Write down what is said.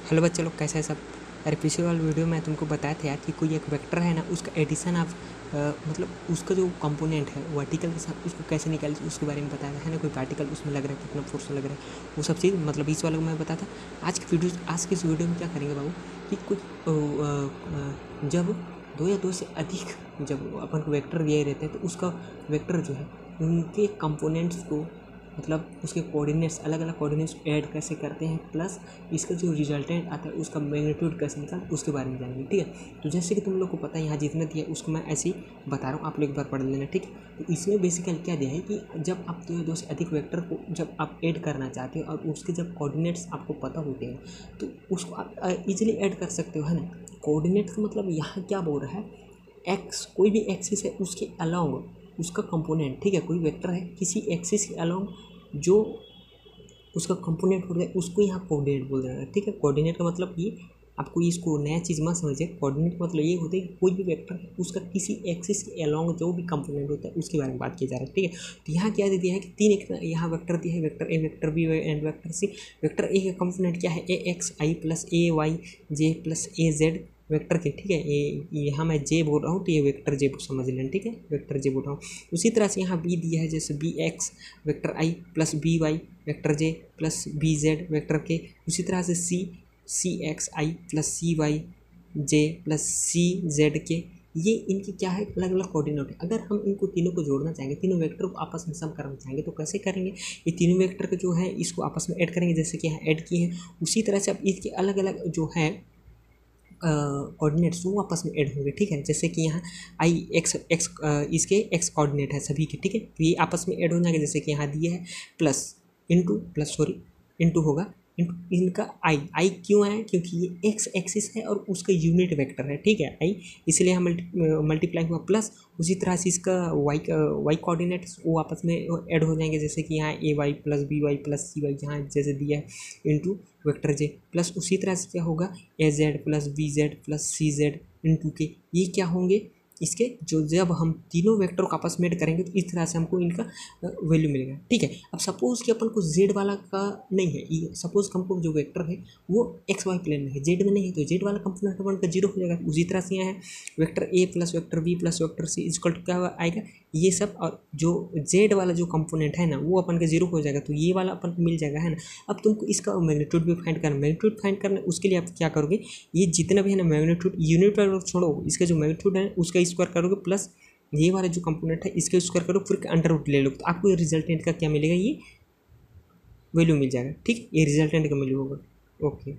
Hello बच्चे लोग, कैसे है सब। अरे पिछले वाले वीडियो में तुमको बताया था यार कि कोई एक वेक्टर है ना, उसका एडिशन आप मतलब उसका जो कंपोनेंट है वर्टिकल के साथ उसको कैसे निकाल उसके बारे में बताया था, है ना। कोई पार्टिकल उसमें लग रहा है, कितना फोर्स लग रहा है, वो सब चीज़ मतलब इस वाले को मैं बताया था। आज की इस वीडियो में क्या करेंगे बाबू कि कुछ जब दो या दो से अधिक जब अपन को वेक्टर दिए रहते हैं तो उसका वेक्टर जो है उनके कंपोनेंट्स को मतलब उसके कोऑर्डिनेट्स अलग अलग कोऑर्डिनेट्स ऐड कैसे करते हैं, प्लस इसका जो रिजल्टेंट आता है उसका मैग्नीट्यूड कैसे निकाल उसके बारे में जानेंगे। ठीक है, तो जैसे कि तुम लोग को पता है यहाँ जितना दिया है उसको मैं ऐसे ही बता रहा हूँ, आप लोग एक बार पढ़ लेना। ठीक है, तो इसमें बेसिकली क्या दिया है कि जब आप दो से अधिक वेक्टर को जब आप ऐड करना चाहते हो और उसके जब कोऑर्डिनेट्स आपको पता होते हैं तो उसको आप ईजिली ऐड कर सकते हो, है ना। कोऑर्डिनेट का मतलब यहाँ क्या बोल रहा है, एक्स कोई भी एक्सिस है उसके अलोंग उसका कंपोनेंट। ठीक है, कोई वेक्टर है किसी एक्सिस के अलोंग जो उसका कंपोनेंट होता है उसको यहाँ कोऑर्डिनेट बोल रहा है। ठीक है, कोऑर्डिनेट का मतलब ये आपको इसको नया चीज़ मत समझिए। कोऑर्डिनेट का मतलब ये होता है कि कोई भी वेक्टर है उसका किसी एक्सिस के अलोंग जो भी कंपोनेंट होता है उसके बारे में बात किया जा रहा है। ठीक है, तो यहाँ क्या दे दिया है कि तीन एक यहाँ वेक्टर दिया है, vector A, vector B and vector C. Vector A का कंपोनेंट क्या है, A X I plus A Y J plus A Z vector के। ठीक है, ये यहाँ मैं जे बोल रहा हूँ तो ये वेक्टर जे समझ लेना। ठीक है, वेक्टर जे बोल रहा हूँ। उसी तरह से यहाँ बी दिया है, जैसे बी एक्स वेक्टर आई प्लस बी वाई वेक्टर जे प्लस बी जेड वेक्टर के। उसी तरह से सी x I plus c Y J plus c Z के। ये इनकी क्या है, अलग अलग कोऑर्डिनेट है। अगर हम इनको तीनों को जोड़ना चाहेंगे, तीनों वेक्टर को आपस में सम करना चाहेंगे तो कैसे करेंगे, ये तीनों वेक्टर को जो है इसको आपस में ऐड करेंगे, जैसे कि यहाँ ऐड किए हैं। उसी तरह से अब इसके अलग अलग जो है कोऑर्डिनेट्स वो आपस में ऐड होंगे। ठीक है, जैसे कि यहाँ आई एक्स एक्स इसके एक्स कोऑर्डिनेट है सभी के। ठीक है, तो ये आपस में ऐड हो जाएंगे, जैसे कि यहाँ दिए है प्लस इंटू होगा इनका आई क्यों है, क्योंकि ये एक्स एक्सिस है और उसका यूनिट वेक्टर है। ठीक है, आई इसलिए हम मल्टीप्लाई हुआ प्लस। उसी तरह से इसका वाई कोऑर्डिनेट्स वो आपस में ऐड हो जाएंगे, जैसे कि यहाँ a y plus b y plus c y यहाँ जैसे दिया है इंटू वेक्टर जे प्लस। उसी तरह से क्या होगा, a z plus b z plus c z into के। ये क्या होंगे इसके जो जब हम तीनों वेक्टर को आपस में ऐड करेंगे तो इस तरह से हमको इनका वैल्यू मिलेगा। ठीक है, अब सपोज कि अपन को जेड वाला का नहीं है, ये सपोज हमको जो वेक्टर है वो एक्स वाई प्लेन में है, जेड में नहीं है, तो जेड वाला कंपोनेंट अपन का जीरो हो जाएगा। उसी तरह से यहाँ है vector A plus vector B plus vector C equal to क्या आएगा ये सब, और जो जेड वाला जो कंपोनेंट है ना वो अपन का जीरो हो जाएगा, तो ये वाला अपन को मिल जाएगा, है ना। अब तुमको इसका मैग्नीट्यूड भी फाइंड करना उसके लिए आप क्या करोगे, ये जितना भी है ना मैग्नीट्यूड यूनिट वाला छोड़ो, इसका जो मैग्नीट्यूड है उसका स्क्वायर करोगे प्लस ये वाला जो कंपोनेंट है इसका स्क्वायर करो, फिर अंडर रूट ले लो, तो आपको ये रिजल्टेंट का क्या मिलेगा, ये वैल्यू मिल जाएगा। ठीक, ये रिजल्टेंट का वैल्यू होगा। ओके।